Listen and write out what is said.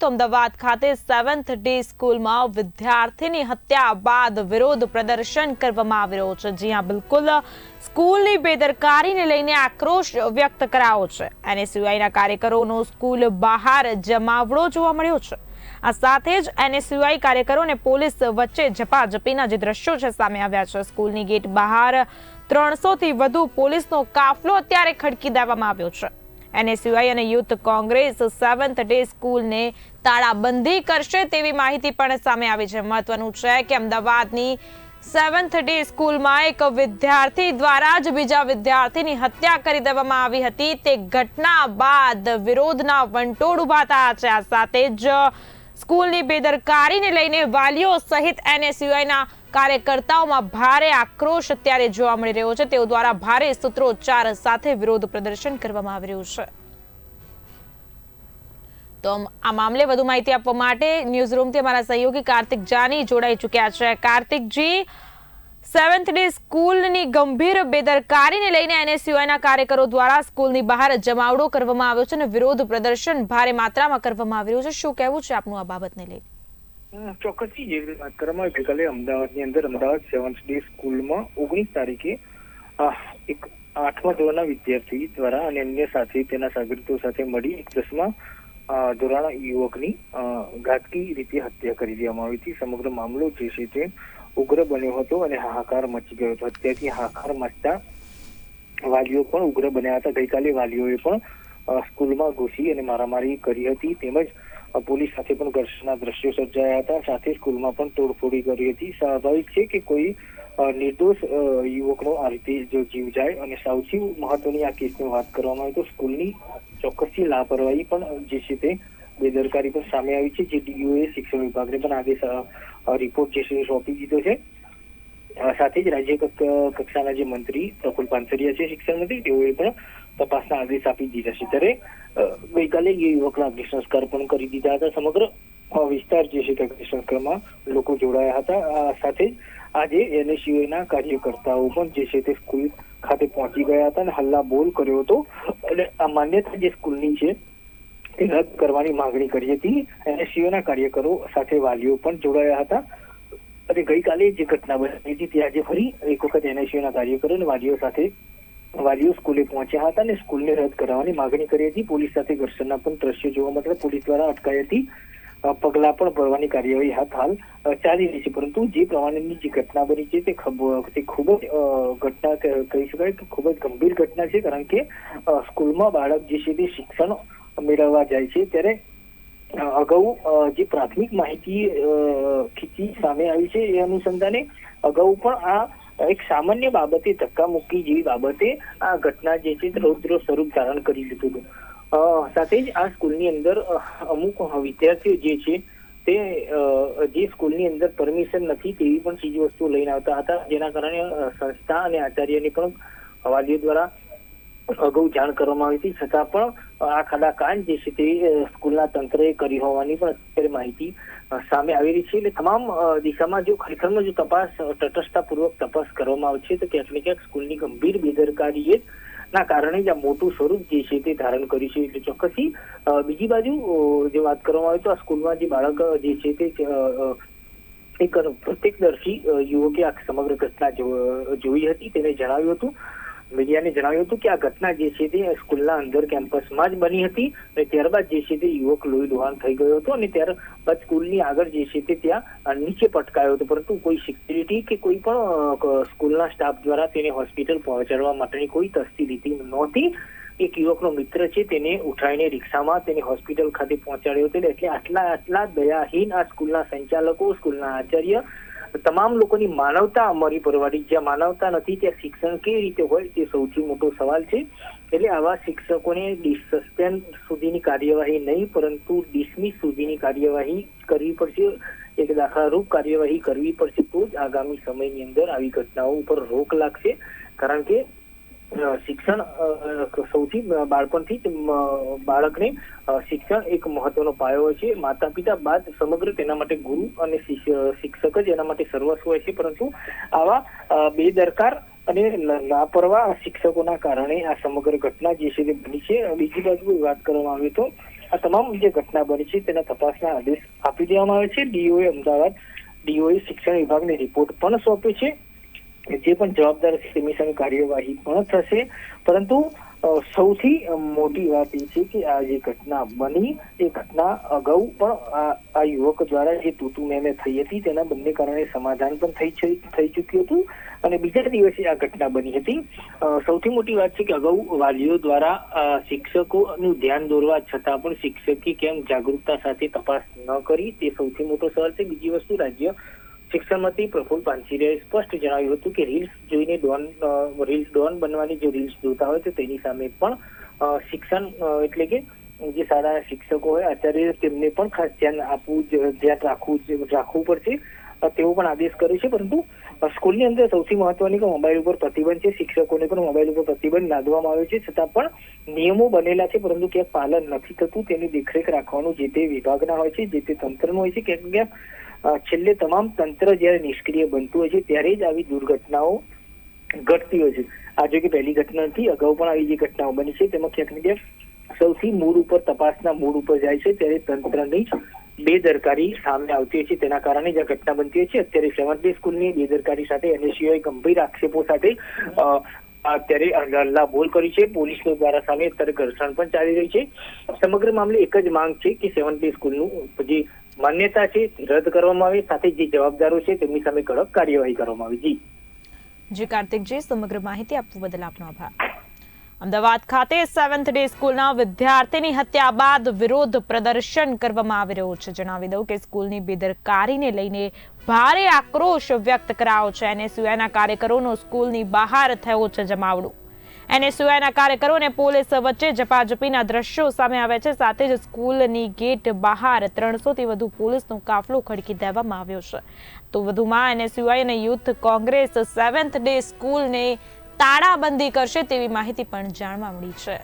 તો અમદાવાદ ખાતે 7th day સ્કૂલમાં વિદ્યાર્થીની હત્યા બાદ વિરોધ પ્રદર્શન કરવામાં આવી રહ્યો છે। જી હા, બિલકુલ સ્કૂલની બેદરકારીને લઈને આક્રોશ વ્યક્ત કરાયો છે। એનએસયુઆઈના કાર્યકરોનો સ્કૂલ બહાર જમાવડો જોવા મળ્યો છે। આ સાથે જ એનએસયુઆઈ કાર્યકરો અને પોલીસ વચ્ચે ઝપાઝપીના જે દ્રશ્યો છે સામે આવ્યા છે। સ્કૂલની ગેટ બહાર 300 થી વધુ પોલીસનો કાફલો અત્યારે ખડકી દેવામાં આવ્યો છે। એનએસયુઆઈ અને યુથ કોંગ્રેસ 7th ડે સ્કૂલને તાળાબંધી કરશે તેવી માહિતી પણ સામે આવી છે। મહત્વનું છે કે અમદાવાદની 7th ડે સ્કૂલમાં એક વિદ્યાર્થી દ્વારા જ બીજા વિદ્યાર્થીની હત્યા કરી દેવામાં આવી હતી। તે ઘટના બાદ વિરોધના વંટોળ ઉભા થયા છે। આ સાથે જ સ્કૂલની બેદરકારીને લઈને વાલીઓ સહિત એનએસયુઆઈના કાર્યકર્તાઓમાં ભારે આક્રોશ અત્યારે જોવા મળી રહ્યો છે। તેઓ દ્વારા ભારે સૂત્રોચ્ચાર સાથે વિરોધ પ્રદર્શન કરવામાં આવી રહ્યું છે। તો આ મામલે વધુ માહિતી આપવા માટે ન્યૂઝ રૂમથી અમારા સહયોગી કાર્તિક જાની જોડાઈ ચૂક્યા છે। કાર્તિકજી, 7th ડે સ્કૂલની ગંભીર બેદરકારીને લઈને એનએસયુઆઈના કાર્યકરો દ્વારા સ્કૂલની બહાર જમાવડો કરવામાં આવ્યો છે અને વિરોધ પ્રદર્શન ભારે માત્રામાં કરવામાં આવી રહ્યું છે। શું કહેવું છે આપનું આ બાબતને લઈને? ચોક્કસથી જે વાત કરવામાં ગઈકાલે અમદાવાદની અંદર અમદાવાદ 7th ડે સ્કૂલમાં 19 તારીખે એક 8મા ધોરણના વિદ્યાર્થી દ્વારા અને અન્ય સાથે તેના શાગીર્દો સાથે મળી એક 10મા ધોરણના યુવકની ઘાતકી રીતે હત્યા કરી દેવામાં આવી હતી। સમગ્ર મામલો જે છે તે ઉગ્ર બન્યો હતો અને હાહાકાર મચી ગયો હતો। હત્યાથી હાહાકાર મચતા વાલીઓ પણ ઉગ્ર બન્યા હતા। ગઈકાલે વાલીઓએ પણ સ્કૂલમાં ઘૂસી અને મારામારી કરી હતી, તેમજ પોલીસ સાથે પણ ઘર્ષણના દ્રશ્યો સર્જાયા હતા। સાથે સ્કૂલમાં પણ તોડફોડી કરી હતી। સ્વાભાવિક છે કે કોઈ નિર્દોષ યુવકનો આ રીતે જો જીવ જાય, અને સૌથી મહત્વની આ કેસની વાત કરવામાં આવે તો સ્કૂલની ચોક્કસથી લાપરવાહી પણ જે છે તે બેદરકારી પણ સામે આવી છે। જે ડીઓએ શિક્ષણ વિભાગને પણ આદેશ રિપોર્ટ જે છે સોંપી દીધો છે। સાથે જ રાજ્ય કક્ષાના જે મંત્રી પ્રફુલ પાનસરિયા છે શિક્ષણ મંત્રી, તેઓએ પણ તપાસના આદેશ આપી દીધા છે। ત્યારે ગઈકાલે એ યુવકના અગ્નિ સંસ્કાર પણ કરી દીધા હતા। સમગ્ર વિસ્તાર જે છે તે અગ્નિ સંસ્કારમાં લોકો જોડાયા હતા। સાથે જ આજે એનએસયુઆઈના કાર્યકર્તાઓ પણ જે છે તે સ્કૂલ ખાતે પહોંચી ગયા હતા અને હલ્લા બોલ કર્યો હતો અને આ માન્યતા જે સ્કૂલની છે તે રદ કરવાની માંગણી કરી હતી। એનએસયુઆઈના કાર્યકરો સાથે વાલીઓ પણ જોડાયા હતા અને ગઈકાલે જે ઘટના બની હતી તે આજે ફરી એક વખત એનએસયુઆઈના કાર્યકરો અને વાલીઓ સ્કૂલે પહોંચ્યા હતા અને સ્કૂલને રદ કરાવવાની માંગણી કરી હતી। પોલીસ સાથે ઘર્ષણના પણ દ્રશ્યો જોવા મળતા પોલીસ દ્વારા અટકાયતી પગલા પણ ભરવાની કાર્યવાહી હાલ ચાલી રહી છે। પરંતુ જે પ્રમાણેની જે ઘટના બની છે તે ખૂબ જ ઘટના કહી શકાય કે ખૂબ જ ગંભીર ઘટના છે, કારણ કે સ્કૂલમાં બાળક જે છે તે શિક્ષણ મેળવવા જાય છે ત્યારે અગાઉ જે પ્રાથમિક માહિતી ખીચી સામે આવી છે એ અનુસંધાને અગાઉ પણ આ એક સામાન્ય બાબતે ધક્કામુક્કી જેવી બાબતે આ ઘટના જે છે તે રૌદ્ર સ્વરૂપ ધારણ કરી લીધું હતું। સાથે જ આ સ્કૂલની અંદર અમુક વિદ્યાર્થીઓ જે છે તે જે સ્કૂલની અંદર પરમિશન નથી તેવી પણ ચીજ વસ્તુઓ લઈને આવતા હતા, જેના કારણે સંસ્થા અને આચાર્યની પણ વાલીઓ દ્વારા અગાઉ જાણ કરવામાં આવી હતી, છતાં પણ આ ખાડાકાંડ જે છે તે સ્કૂલના તંત્રએ કરી હોવાની પણ અત્યારે માહિતી સામે આવી રહી છે। એટલે તમામ દિશામાં જો ખરેખરમાં જો તપાસ તટસ્થતાપૂર્વક તપાસ કરવામાં આવશે તો ક્યાંક ને ક્યાંક સ્કૂલની ગંભીર બેદરકારી ના કારણે જ આ મોટું સ્વરૂપ જે છે તે ધારણ કર્યું છે। એટલે ચોક્કસથી બીજી બાજુ જે વાત કરવામાં આવે તો આ સ્કૂલમાં જે બાળક જે છે તે એક પ્રત્યક્ષદર્શી યુવકે આ સમગ્ર ઘટના જોઈ હતી। તેને જણાવ્યું હતું, મીડિયાને જણાવ્યું હતું કે આ ઘટના જે છે તે સ્કૂલના અંદર કેમ્પસમાં જ બની હતી અને ત્યારબાદ જે છે તે યુવક લોહી લુહાણ થઈ ગયો હતો અને ત્યારબાદ સ્કૂલની આગળ જે છે તે ત્યાં નીચે પટકાયો હતો, પરંતુ કોઈ સિક્યુરિટી કે કોઈ પણ સ્કૂલના સ્ટાફ દ્વારા તેને હોસ્પિટલ પહોંચાડવા માટેની કોઈ તસ્તી લીધી નહોતી। એક યુવકનો મિત્ર છે તેને ઉઠાવીને રિક્ષામાં તેને હોસ્પિટલ ખાતે પહોંચાડ્યો હતો। એટલે આટલા દયાહીન આ સ્કૂલના સંચાલકો, સ્કૂલના આચાર્ય, તમામ લોકોની માનવતા મરી પરવાડી। જ્યાં માનવતા નથી ત્યાં શિક્ષણ કેવી રીતે હોય તે સૌથી મોટો સવાલ છે। એટલે આવા શિક્ષકોને સસ્પેન્ડ સુધીની કાર્યવાહી નહીં પરંતુ ડિસમિસ સુધીની કાર્યવાહી કરવી પડશે, એક દાખલારૂપ કાર્યવાહી કરવી પડશે, તો જ આગામી સમયની અંદર આવી ઘટનાઓ ઉપર રોક લાગશે। કારણ કે શિક્ષણ સૌથી બાળપણથી જ બાળકને શિક્ષણ એક મહત્વનો પાયો હોય છે। માતા પિતા બાદ સમગ્ર તેના માટે ગુરુ અને શિક્ષક જ એના માટે સર્વસ્વ હોય છે, પરંતુ આવા બેદરકાર અને લાપરવાહ શિક્ષકોના કારણે આ સમગ્ર ઘટના જે છે તે બની છે। બીજી બાજુ વાત કરવામાં આવે તો આ તમામ જે ઘટના બની છે તેના તપાસના આદેશ આપી દેવામાં આવે છે. ડીઓએ અમદાવાદ ડીઓએ શિક્ષણ વિભાગને રિપોર્ટ પણ સોંપ્યો છે. જે પણ જવાબદાર છે તેમની સામે કાર્યવાહી પણ થશે. પરંતુ સૌથી મોટી વાત એ છે કે આ જે ઘટના બની એ ઘટના અગાઉ પણ આ યુવક દ્વારા જે તૂતુ મેમે થઈ હતી તેના બંને કારણે સમાધાન પણ થઈ ચૂક્યું હતું અને બીજા દિવસે આ ઘટના બની હતી. સૌથી મોટી વાત છે કે અગાઉ વાલીઓ દ્વારા શિક્ષકોનું ધ્યાન દોરવા છતાં પણ શિક્ષકે કેમ જાગૃતતા સાથે તપાસ ન કરી તે સૌથી મોટો સવાલ છે. બીજી વસ્તુ, રાજ્ય શિક્ષણ મંત્રી પ્રફુલ પાનછીરિયાએ સ્પષ્ટ જણાવ્યું હતું કે રીલ્સ જોઈને ડોન બનવાની જે રીલ્સ જોતા હોય તો તેની સામે પણ શિક્ષણ એટલે કે જે શાળાના શિક્ષકો હોય આચાર્ય તેમને પણ ખાસ ધ્યાન રાખવું પડશે તેવો પણ આદેશ કર્યો છે. પરંતુ સ્કૂલની અંદર સૌથી મહત્વની કે મોબાઈલ ઉપર પ્રતિબંધ છે. શિક્ષકોને પણ મોબાઈલ ઉપર પ્રતિબંધ લાદવામાં આવ્યો છે. છતાં પણ નિયમો બનેલા છે પરંતુ ક્યાંક પાલન નથી થતું. તેની દેખરેખ રાખવાનું જે તે વિભાગના હોય છે, જે તે તંત્રનું હોય છે. ક્યાંક છેલ્લે તમામ તંત્ર જયારે નિષ્ક્રિય બનતું હોય છે ત્યારે જ આવી દુર્ઘટનાઓ ઘટતી હોય છે. આજે કે પહેલી ઘટના નથી, અગાઉ પણ આવી જે ઘટનાઓ બની છે તેમાં ક્યાંક ને ક્યાંક સૌથી મૂળ ઉપર તપાસના મૂળ ઉપર જાય છે ત્યારે તંત્રની જ બેદરકારી સામે આવતી હોય છે. તેના કારણે જ આ ઘટના બનતી હોય છે. અત્યારે 7th ડે સ્કૂલની બેદરકારી સાથે એનએસયુઆઈ ગંભીર આક્ષેપો સાથે અત્યારે હલ્લા બોલ કરી છે. પોલીસ દ્વારા સામે અત્યારે ઘર્ષણ પણ ચાલી રહી છે. સમગ્ર મામલે એક જ માંગ છે કે 7th ડે સ્કૂલનું જે માન્યતા છે રદ કરવામાં આવે, સાથે જે જવાબદારો છે તેમની સામે કડક કાર્યવાહી કરવામાં આવે. જી કાર્તિકજી, સમગ્ર માહિતી આપવા બદલ આપનો આભાર. અમદાવાદ ખાતે 7th ડે સ્કૂલના વિદ્યાર્થીની હત્યા બાદ વિરોધ પ્રદર્શન કરવામાં આવી રહ્યો છે. જણાવી દઉં કે સ્કૂલની બેદરકારીને લઈને ભારે આક્રોશ વ્યક્ત કરાયો છે. એનએસયુઆઈના કાર્યકરોનો સ્કૂલની બહાર થયો છે જમાવડો. એનએસયુઆઈના કાર્યકરો અને પોલીસ વચ્ચે ઝપાઝપીના દ્રશ્યો સામે આવ્યા છે. સાથે જ સ્કૂલની ગેટ બહાર 300થી વધુ પોલીસનો કાફલો ખડકી દેવામાં આવ્યો છે. તો વધુમાં એનએસયુઆઈ અને યુથ કોંગ્રેસ 7th ડે સ્કૂલને તાળાબંધી કરશે તેવી માહિતી પણ જાણવા મળી છે.